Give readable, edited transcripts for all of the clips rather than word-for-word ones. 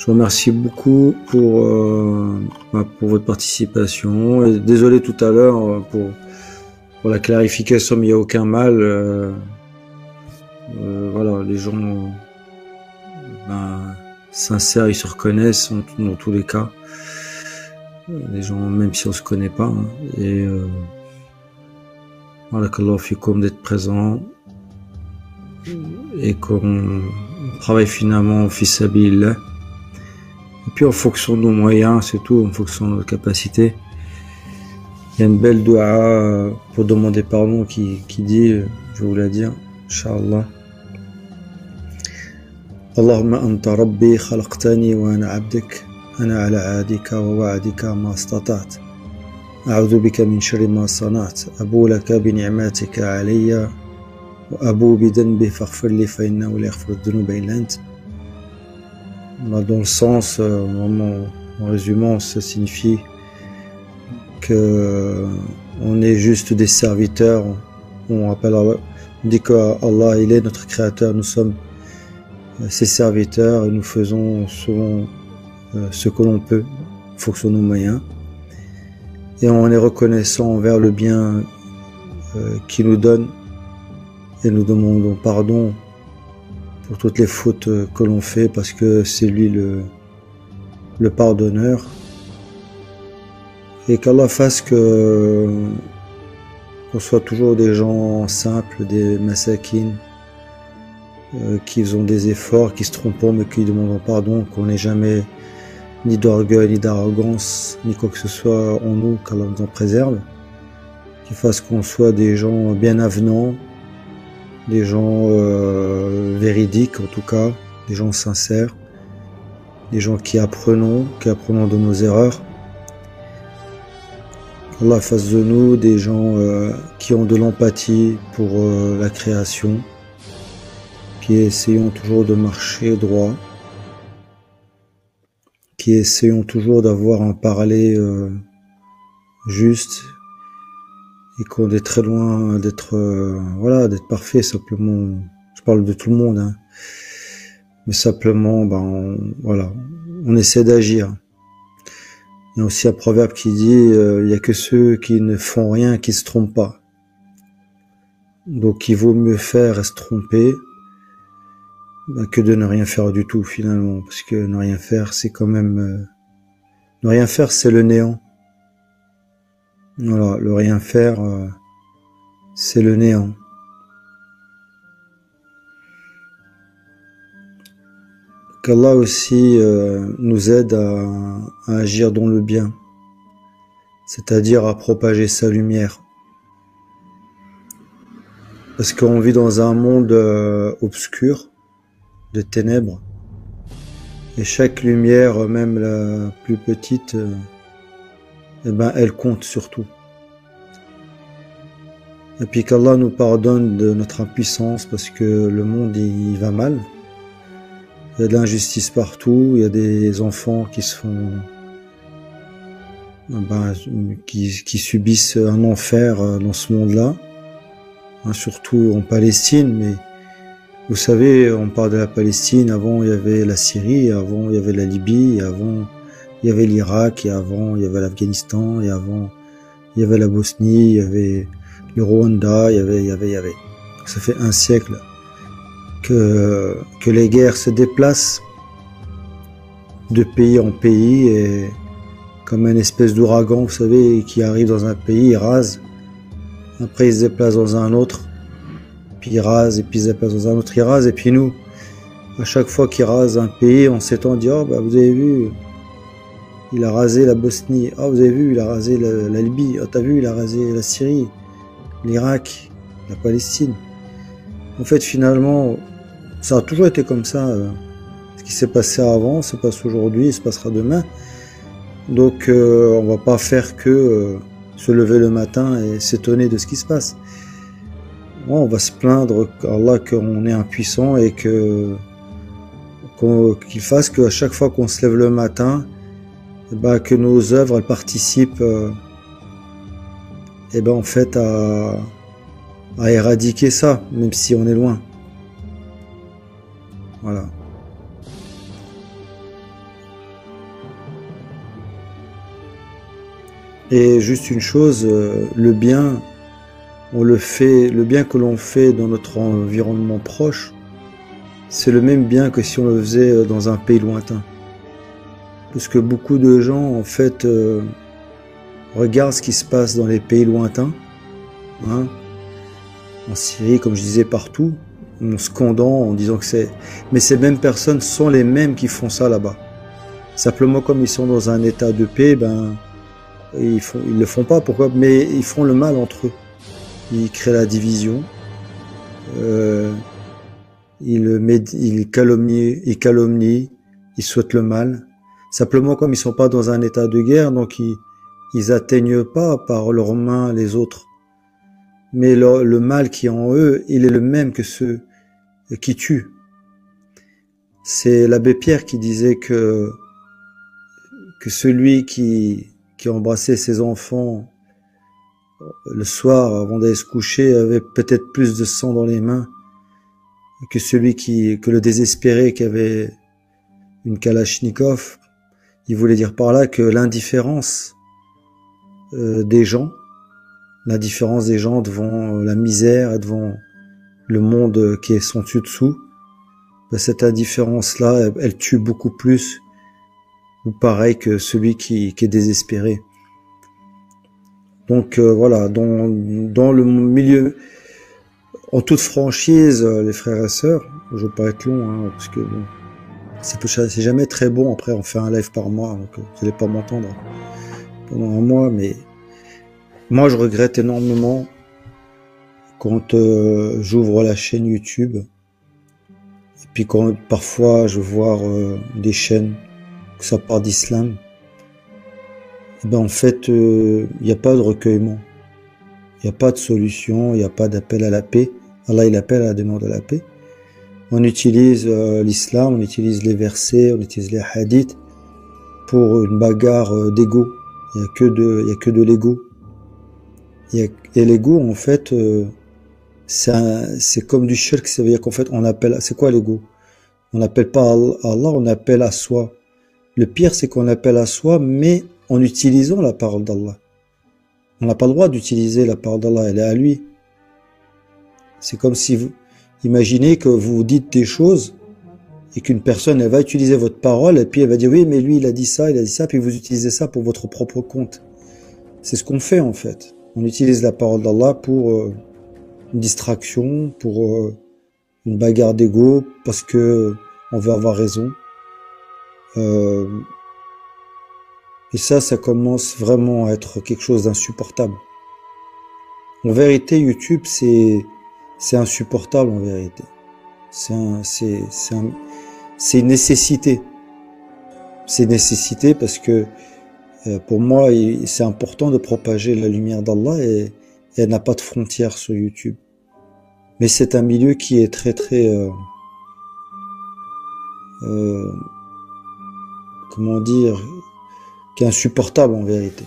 Je vous remercie beaucoup pour votre participation. Et désolé tout à l'heure pour la clarification, mais il n'y a aucun mal. Voilà, les gens sincères, ils se reconnaissent dans tous les cas. Les gens, même si on se connaît pas. Hein. Et voilà, qu'Allah fikoum d'être présent et qu'on travaille finalement fils sabilillah. Et puis en fonction de nos moyens, c'est tout, en fonction de nos capacités. Il y a une belle dua pour demander pardon qui dit, je vais vous la dire, Inch'Allah. Allahumma anta rabbi khalaqtani wa ana abdik, ana ala adika wa wa'adika ma istata'at. A'udhu bika min sharri ma sana'at, abu laka bi ni'matika alayya wa abu bi dhanbi faghfir li fa innahu la yaghfiru dhunuba illa ant. Dans le sens, en résumant, ça signifie que on est juste des serviteurs. On appelle Allah, on dit que Allah il est notre créateur, nous sommes ses serviteurs et nous faisons selon ce que l'on peut, en fonction de nos moyens. Et on est reconnaissant envers le bien qu'il nous donne et nous demandons pardon pour toutes les fautes que l'on fait parce que c'est lui le pardonneur. Et qu'Allah fasse qu'on soit toujours des gens simples, des masakines, qui ont des efforts, qui se trompent mais qui demandent pardon, qu'on n'ait jamais ni d'orgueil, ni d'arrogance, ni quoi que ce soit en nous, qu'Allah nous en préserve. Qu'il fasse qu'on soit des gens bien avenants, des gens véridiques en tout cas, des gens sincères, des gens qui apprenons de nos erreurs. Allah fasse de nous des gens qui ont de l'empathie pour la création, qui essayons toujours de marcher droit, qui essayons toujours d'avoir un parler juste, et qu'on est très loin d'être voilà, d'être parfait. Simplement, je parle de tout le monde, hein, mais simplement, voilà, on essaie d'agir. Il y a aussi un proverbe qui dit il y a que ceux qui ne font rien qui se trompent pas. Donc il vaut mieux faire et se tromper que de ne rien faire du tout finalement, parce que ne rien faire c'est quand même ne rien faire c'est le néant. Voilà, le rien faire c'est le néant. Qu'Allah aussi nous aide à agir dans le bien, c'est-à-dire à propager sa lumière. Parce qu'on vit dans un monde obscur, de ténèbres, et chaque lumière, même la plus petite, elle compte surtout. Et puis qu'Allah nous pardonne de notre impuissance, parce que le monde il va mal. Il y a de l'injustice partout, il y a des enfants qui se font, qui subissent un enfer dans ce monde-là, hein, surtout en Palestine. Mais vous savez, on parle de la Palestine, avant il y avait la Syrie, avant il y avait la Libye, avant il y avait l'Irak, et avant il y avait l'Afghanistan, et avant il y avait la Bosnie, il y avait le Rwanda, il y avait. Ça fait un siècle que les guerres se déplacent de pays en pays, et comme une espèce d'ouragan, vous savez, qui arrive dans un pays, il rase, après il se déplace dans un autre, puis il rase, et puis il se déplace dans un autre, il rase, et puis nous, à chaque fois qu'il rase un pays, on s'étend, on dit, oh vous avez vu, il a rasé la Bosnie, oh vous avez vu, il a rasé la Libye, oh t'as vu, il a rasé la Syrie, l'Irak, la Palestine. En fait, finalement, ça a toujours été comme ça. Ce qui s'est passé avant se passe aujourd'hui, se passera demain. Donc, on va pas faire que se lever le matin et s'étonner de ce qui se passe. Bon, on va se plaindre à Allah qu'on est impuissant et qu'il fasse qu'à chaque fois qu'on se lève le matin, que nos œuvres elles participent, en fait à éradiquer ça, même si on est loin. Voilà. Et juste une chose, le bien, on le fait, le bien que l'on fait dans notre environnement proche, c'est le même bien que si on le faisait dans un pays lointain. Parce que beaucoup de gens, en fait, regardent ce qui se passe dans les pays lointains, hein, en Syrie, comme je disais, partout, en scandant, en disant que c'est... Mais ces mêmes personnes sont les mêmes qui font ça là-bas. Simplement, comme ils sont dans un état de paix, ben, ils le font pas. Pourquoi? Mais ils font le mal entre eux. Ils créent la division. Ils calomnient, ils souhaitent le mal. Simplement, comme ils sont pas dans un état de guerre, donc ils atteignent pas par leurs mains les autres. Mais le mal qui est en eux, il est le même que ceux qui tuent. C'est l'abbé Pierre qui disait que celui qui embrassait ses enfants le soir avant d'aller se coucher avait peut-être plus de sang dans les mains que que le désespéré qui avait une Kalachnikov. Il voulait dire par là que l'indifférence des gens devant la misère, devant le monde qui est son dessus-dessous, ben cette indifférence-là, elle tue beaucoup plus, ou pareil que celui qui est désespéré. Donc voilà, dans le milieu, en toute franchise, les frères et sœurs, je veux pas être long, hein, parce que bon, c'est jamais très bon. Après, on fait un live par mois, donc vous allez pas m'entendre pendant un mois, mais moi, je regrette énormément quand j'ouvre la chaîne YouTube, et puis quand parfois je vois des chaînes que ça part d'islam, ben en fait, il n'y a pas de recueillement, il n'y a pas de solution, il n'y a pas d'appel à la paix. Allah, il appelle à la demande de la paix. On utilise l'islam, on utilise les versets, on utilise les hadiths pour une bagarre d'ego. Il n'y a que de l'ego. Et l'ego, en fait, c'est comme du shirk, ça veut dire qu'en fait, c'est quoi l'ego? On n'appelle pas Allah, on appelle à soi. Le pire, c'est qu'on appelle à soi, mais en utilisant la parole d'Allah. On n'a pas le droit d'utiliser la parole d'Allah, elle est à lui. C'est comme si vous imaginez que vous dites des choses et qu'une personne, elle va utiliser votre parole et puis elle va dire oui, mais lui, il a dit ça, puis vous utilisez ça pour votre propre compte. C'est ce qu'on fait en fait. On utilise la parole d'Allah pour une distraction, pour une bagarre d'ego, parce que on veut avoir raison. Et ça commence vraiment à être quelque chose d'insupportable. En vérité, YouTube, c'est insupportable en vérité. C'est une nécessité. C'est une nécessité parce que pour moi, c'est important de propager la lumière d'Allah et elle n'a pas de frontières sur YouTube. Mais c'est un milieu qui est très comment dire, qui est insupportable en vérité.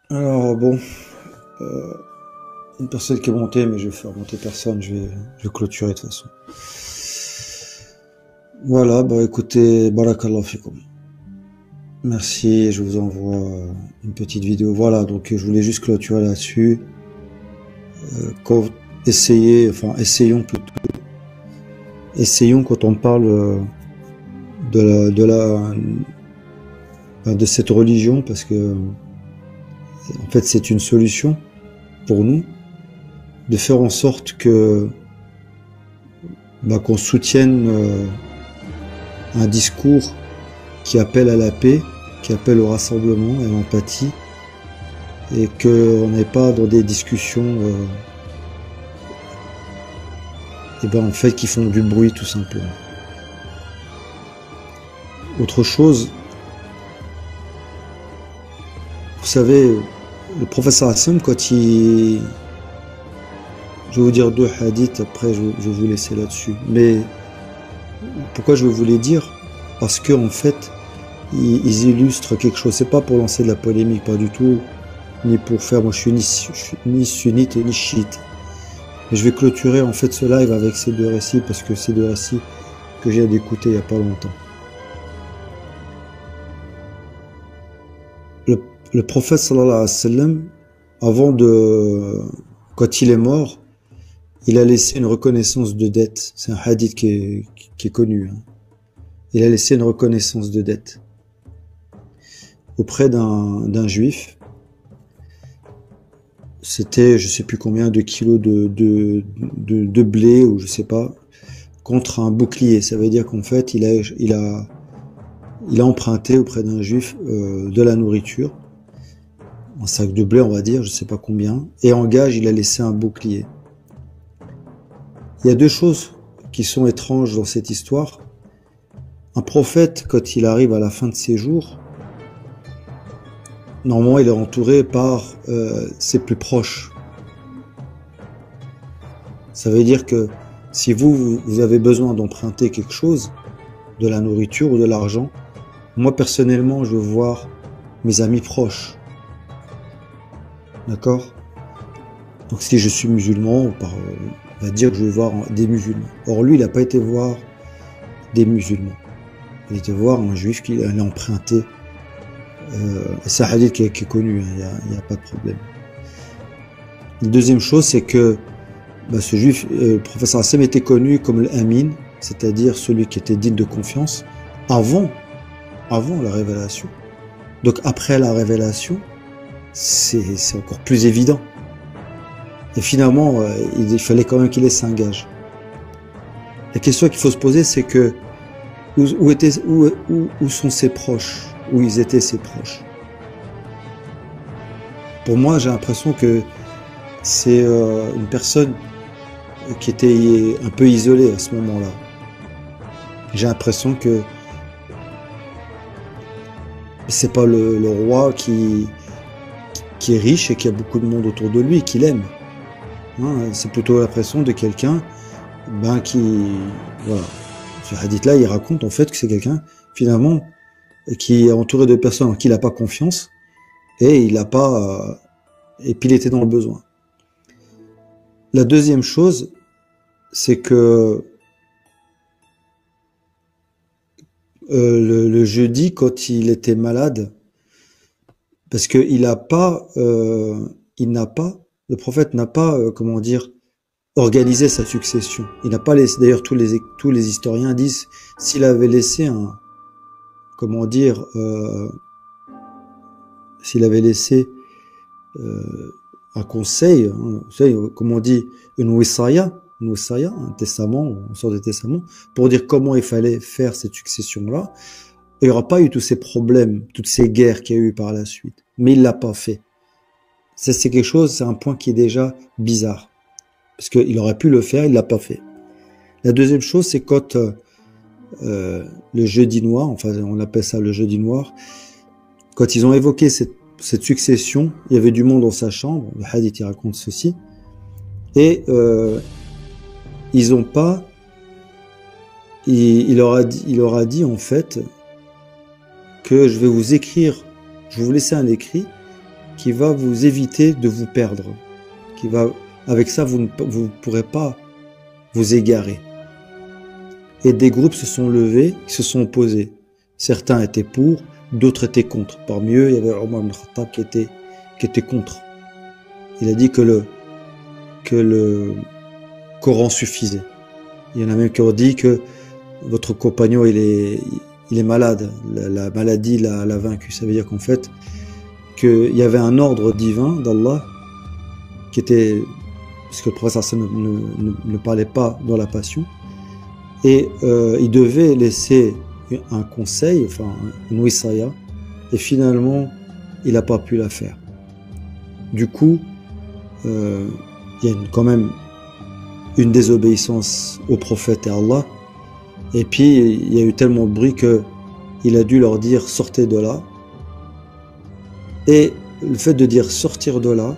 Alors bon, une personne qui est montée, mais je vais faire monter personne, je vais clôturer de toute façon. Voilà, bah écoutez, barakallahu fikum. Merci, je vous envoie une petite vidéo. Voilà, donc je voulais juste clôturer là-dessus. Essayons quand on parle de cette religion, parce que en fait c'est une solution pour nous, de faire en sorte que qu'on soutienne un discours qui appelle à la paix, qui appelle au rassemblement et à l'empathie, et qu'on n'est pas dans des discussions en fait qui font du bruit tout simplement. Autre chose, vous savez, le professeur Hassan, quand il... Je vais vous dire 2 hadiths, après je vais vous laisser là-dessus. Mais pourquoi je vais vous les dire? Parce que en fait, ils illustrent quelque chose. C'est pas pour lancer de la polémique, pas du tout, ni pour faire... Moi, je suis ni sunnite ni chiite. Et je vais clôturer en fait ce live avec ces deux récits, parce que ces deux récits que j'ai d'écouter il n'y a pas longtemps. Le prophète sallallahu alayhi wa sallam, quand il est mort, il a laissé une reconnaissance de dette. C'est un hadith qui est connu. Il a laissé une reconnaissance de dette auprès d'un juif. C'était, je sais plus combien de kilos de blé, ou je sais pas, contre un bouclier. Ça veut dire qu'en fait, il a emprunté auprès d'un juif de la nourriture, un sac de blé, on va dire, je sais pas combien, et en gage, il a laissé un bouclier. Il y a deux choses qui sont étranges dans cette histoire. Un prophète, quand il arrive à la fin de ses jours, normalement, il est entouré par ses plus proches. Ça veut dire que si vous avez besoin d'emprunter quelque chose, de la nourriture ou de l'argent, moi personnellement, je veux voir mes amis proches. D'accord? Donc si je suis musulman, on va dire que je veux voir des musulmans. Or lui, il n'a pas été voir des musulmans. Il était voir un juif qui allait emprunter. C'est un hadith qui est connu, il n'y a pas de problème. La deuxième chose, c'est que ce juif, le professeur Hassem, était connu comme l'Amin, c'est-à-dire celui qui était digne de confiance, avant la révélation. Donc après la révélation, c'est encore plus évident. Et finalement, il fallait quand même qu'il laisse un gage. La question qu'il faut se poser, c'est que où sont ses proches? Où ils étaient ses proches? Pour moi, j'ai l'impression que c'est une personne qui était un peu isolée à ce moment-là. J'ai l'impression que c'est pas le roi qui est riche et qui a beaucoup de monde autour de lui et qui l'aime. C'est plutôt l'impression de quelqu'un qui... Voilà. Ce hadith-là, il raconte en fait que c'est quelqu'un, finalement, qui est entouré de personnes en qui il n'a pas confiance, et il puis il était dans le besoin. La deuxième chose, c'est que le jeudi, quand il était malade, parce que le prophète n'a pas, organisé sa succession. Il n'a pas laissé, d'ailleurs tous les historiens disent, s'il avait laissé un conseil, vous savez, comme on dit, une wisaya, un testament, une sorte de testament, pour dire comment il fallait faire cette succession-là, il n'y aura pas eu tous ces problèmes, toutes ces guerres qu'il y a eu par la suite. Mais il l'a pas fait. Ça, c'est un point qui est déjà bizarre. Parce qu'il aurait pu le faire, il l'a pas fait. La deuxième chose, c'est quand le jeudi noir, enfin on appelle ça le jeudi noir, quand ils ont évoqué cette succession, il y avait du monde dans sa chambre, le hadith il raconte ceci, et il leur a dit en fait que je vais vous laisser un écrit qui va vous éviter de vous perdre, avec ça vous ne pourrez pas vous égarer. Et des groupes se sont levés, qui se sont opposés. Certains étaient pour, d'autres étaient contre. Parmi eux, il y avait Omar ibn Khattab qui était contre. Il a dit que le Coran suffisait. Il y en a même qui ont dit que votre compagnon il est malade, la maladie l'a vaincu. Ça veut dire qu'en fait, qu'il y avait un ordre divin d'Allah qui était, parce que le prophète ne parlait pas dans la passion, et il devait laisser un conseil, enfin une wisaya, et finalement il n'a pas pu la faire. Du coup, il y a quand même une désobéissance au prophète et à Allah, et puis il y a eu tellement de bruit que il a dû leur dire sortez de là. Et le fait de dire sortir de là,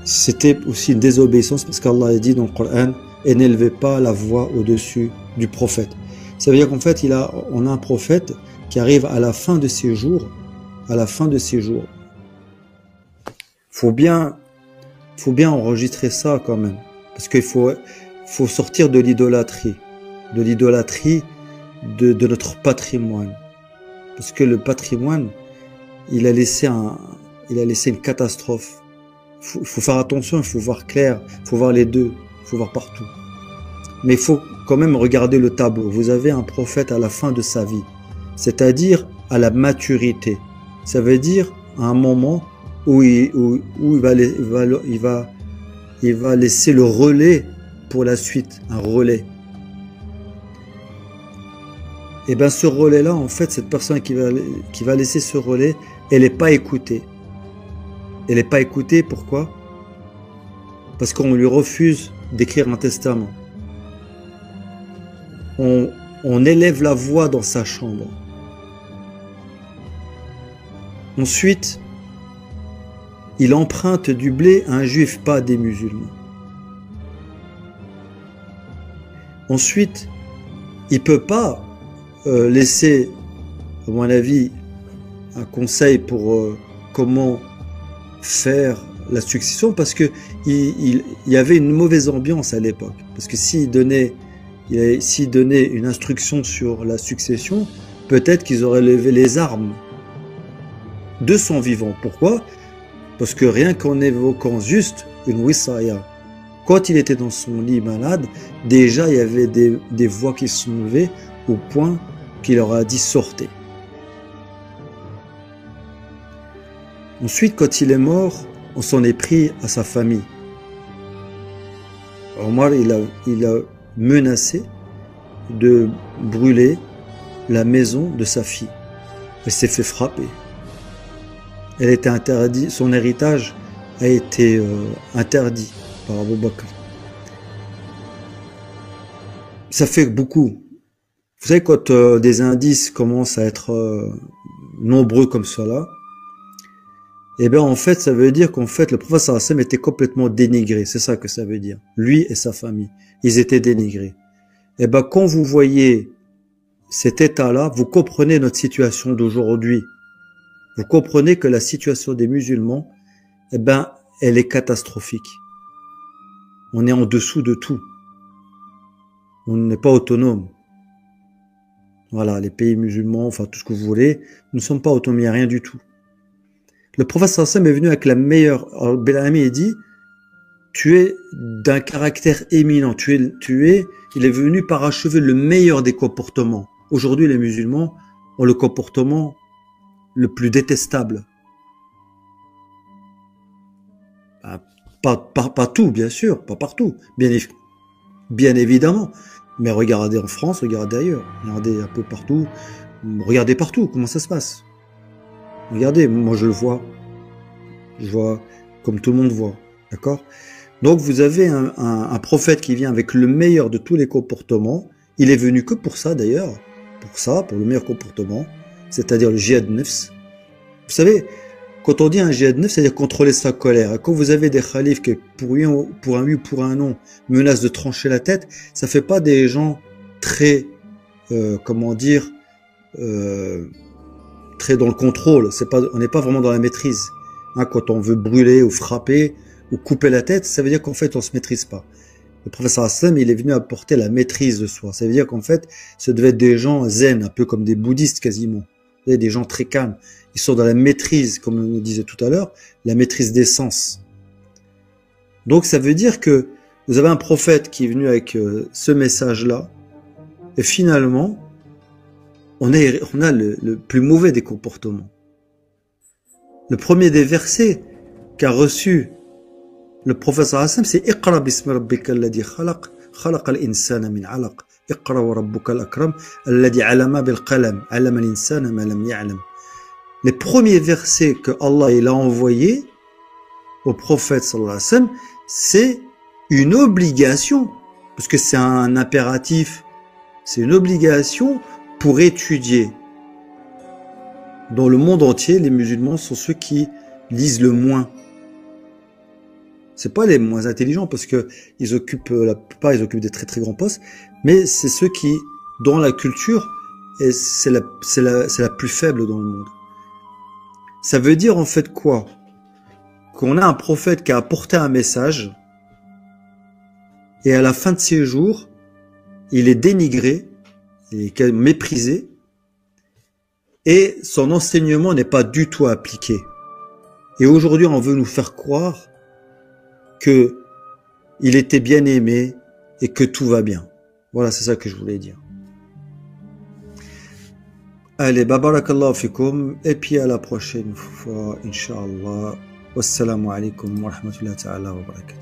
c'était aussi une désobéissance, parce qu'Allah a dit dans le Coran, et n'élevez pas la voix au-dessus du prophète. Ça veut dire qu'en fait, on a un prophète qui arrive à la fin de ses jours. Faut bien enregistrer ça quand même, Parce faut sortir de l'idolâtrie de notre patrimoine. Parce que le patrimoine, il a laissé une catastrophe. Il faut faire attention, il faut voir clair, il faut voir les deux, il faut voir partout. Mais il faut quand même regarder le tableau. Vous avez un prophète à la fin de sa vie, c'est-à-dire à la maturité. Ça veut dire à un moment où il va laisser le relais pour la suite, un relais. Et bien ce relais-là, en fait, cette personne qui va laisser ce relais, elle n'est pas écoutée. Elle n'est pas écoutée, pourquoi? Parce qu'on lui refuse d'écrire un testament. On élève la voix dans sa chambre. Ensuite, il emprunte du blé à un juif, pas à des musulmans. Ensuite, il ne peut pas laisser, à mon avis, un conseil pour comment faire la succession, parce que il y avait une mauvaise ambiance à l'époque. Parce que s'il donnait une instruction sur la succession, peut-être qu'ils auraient levé les armes de son vivant. Pourquoi? Parce que rien qu'en évoquant juste une wisaya, quand il était dans son lit malade, déjà il y avait des voix qui se sont levées au point qu'il leur a dit sortez. Ensuite, quand il est mort, on s'en est pris à sa famille. Omar, il a menacé de brûler la maison de sa fille. Elle s'est fait frapper. Elle était interdite, son héritage a été interdit par Abu Bakr. Ça fait beaucoup. Vous savez, quand des indices commencent à être nombreux comme cela, eh bien en fait, ça veut dire qu'en fait, le prophète sallallahu alayhi wa sallam était complètement dénigré. C'est ça que ça veut dire. Lui et sa famille, ils étaient dénigrés. Eh bien, quand vous voyez cet état-là, vous comprenez notre situation d'aujourd'hui. Vous comprenez que la situation des musulmans, eh ben, elle est catastrophique. On est en dessous de tout. On n'est pas autonome. Voilà, les pays musulmans, enfin tout ce que vous voulez, nous ne sommes pas autonomes, il n'y a rien du tout. Le prophète sallallahu alayhi wa sallam est venu avec la meilleure. Alors, Belami il dit, tu es d'un caractère éminent, il est venu parachever le meilleur des comportements. Aujourd'hui, les musulmans ont le comportement le plus détestable. Pas tout, bien sûr, pas partout, bien évidemment. Mais regardez en France, regardez ailleurs, regardez un peu partout, regardez partout, comment ça se passe. Regardez, moi je le vois. Je vois comme tout le monde voit. D'accord? Donc vous avez un prophète qui vient avec le meilleur de tous les comportements. Il est venu que pour ça d'ailleurs. Pour le meilleur comportement. C'est-à-dire le jihad nefs. Vous savez, quand on dit un jihad nefs, c'est-à-dire contrôler sa colère. Et quand vous avez des khalifs qui, pour un oui ou pour un non, menacent de trancher la tête, ça fait pas des gens très, comment dire, très dans le contrôle. On n'est pas vraiment dans la maîtrise. Hein, quand on veut brûler ou frapper ou couper la tête, ça veut dire qu'en fait on se maîtrise pas. Le professeur Hassan, il est venu apporter la maîtrise de soi. Ça veut dire qu'en fait, ce devait être des gens zen, un peu comme des bouddhistes quasiment. Des gens très calmes. Ils sont dans la maîtrise, comme on le disait tout à l'heure, la maîtrise des sens. Donc ça veut dire que vous avez un prophète qui est venu avec ce message-là, et finalement, on a le plus mauvais des comportements. Le premier des versets qu'a reçu le professeur Hassan, c'est Iqra bismi rabbika alladhi khalaq, khalaqa al-insana min alaq, Iqra wa rabbuka al-akram, alladhi alama bil qalam, alama al-insana ma lam ya'lam. Les premiers versets que Allah il a envoyés au prophète sallallahu alayhi wa sallam, c'est une obligation, parce que c'est un impératif, c'est une obligation pour étudier. Dans le monde entier, les musulmans sont ceux qui lisent le moins. C'est pas les moins intelligents parce que ils occupent, la plupart ils occupent des très très grands postes, mais c'est ceux qui, dans la culture, c'est la plus faible dans le monde. Ça veut dire en fait quoi? Qu'on a un prophète qui a apporté un message et à la fin de ses jours, il est dénigré, il est méprisé, et son enseignement n'est pas du tout appliqué. Et aujourd'hui, on veut nous faire croire que il était bien aimé et que tout va bien. Voilà, c'est ça que je voulais dire. Allez, barakallahu fikum, et puis à la prochaine fois, Inch'Allah. Wassalamu alaikum wa rahmatullahi ta'ala wa barakatuh.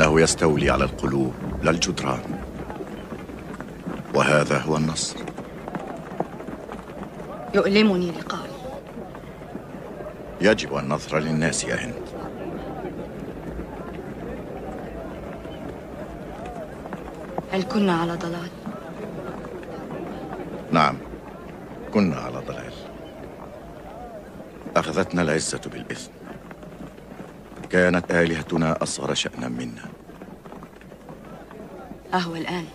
إنه يستولي على القلوب لا الجدران، وهذا هو النصر. يؤلمني لقائي، يجب أن نظهر للناس يا هند. هل كنا على ضلال؟ نعم، كنا على ضلال. أخذتنا العزة بالإثم. كانت آلهتنا أصغر شأنا منا. أهو الآن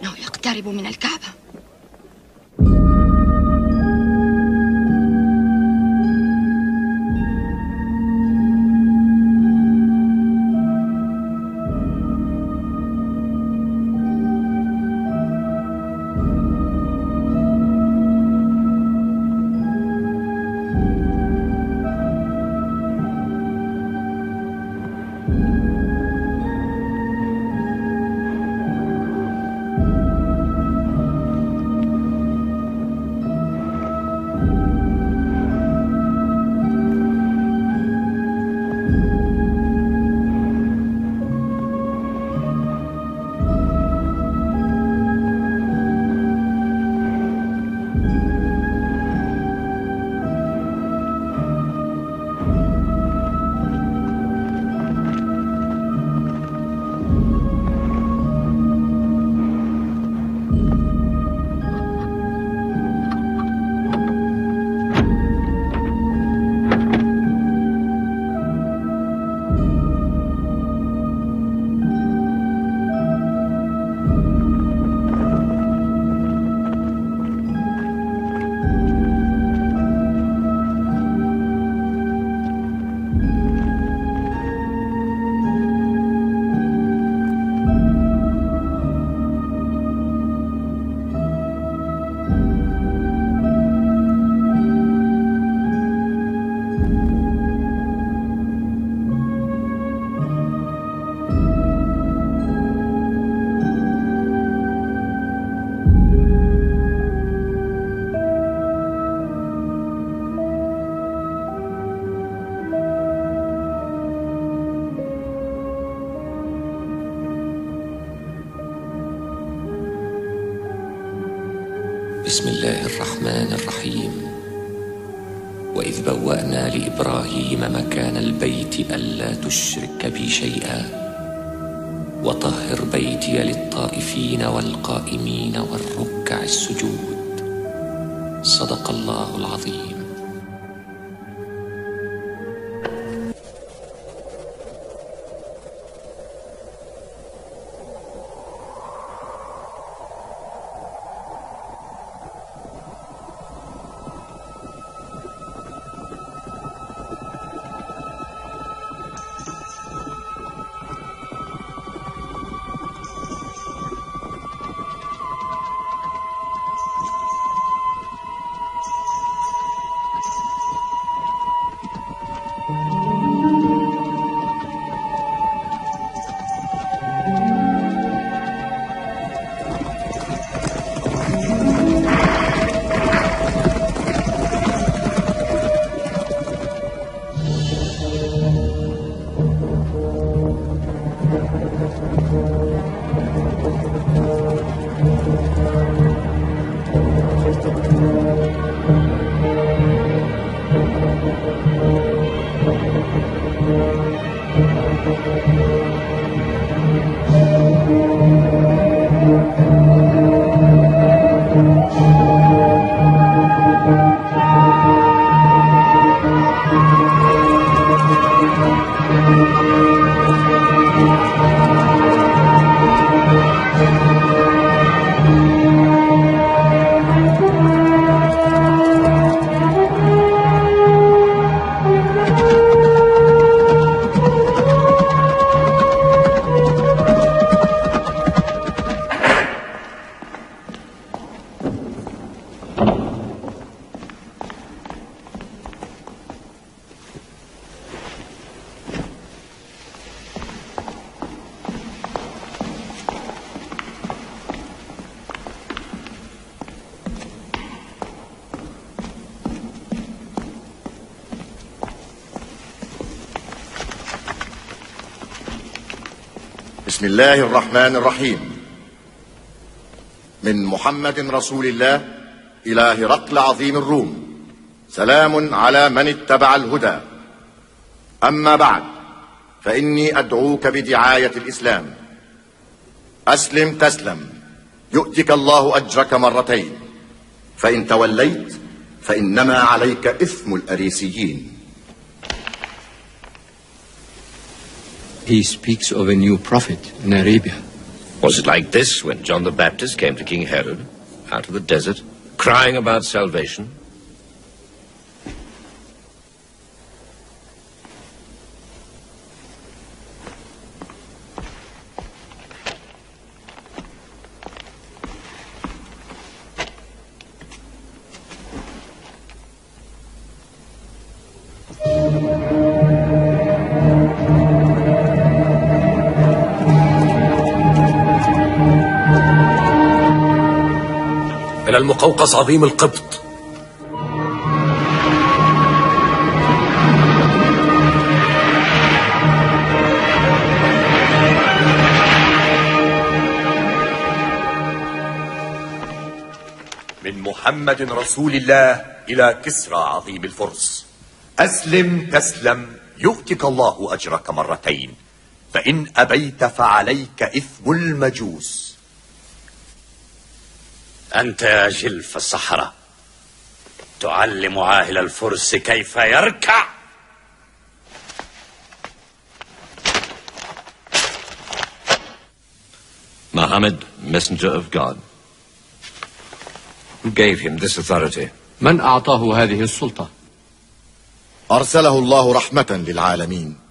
إنه يقترب من الكعبة. بسم الله الرحمن الرحيم. وإذ بوأنا لإبراهيم مكان البيت ألا تشرك بي شيئا وطهر بيتي للطائفين والقائمين والركع السجود. صدق الله العظيم. بسم الله الرحمن الرحيم. من محمد رسول الله إلى هرقل عظيم الروم، سلام على من اتبع الهدى. أما بعد، فإني أدعوك بدعاية الإسلام. أسلم تسلم، يؤتك الله أجرك مرتين، فإن توليت فإنما عليك إثم الأريسيين. He speaks of a new prophet in Arabia. Was it like this when John the Baptist came to King Herod out of the desert, crying about salvation? إلى المقوقس عظيم القبط. من محمد رسول الله إلى كسرى عظيم الفرس. أسلم تسلم، يؤتك الله أجرك مرتين، فإن أبيت فعليك إثم المجوس. أنت يا جلف الصحراء تعلم عاهل الفرس كيف يركع. Muhammad, messenger of God. Who gave him this authority? من أعطاه هذه السلطة؟ أرسله الله رحمة للعالمين.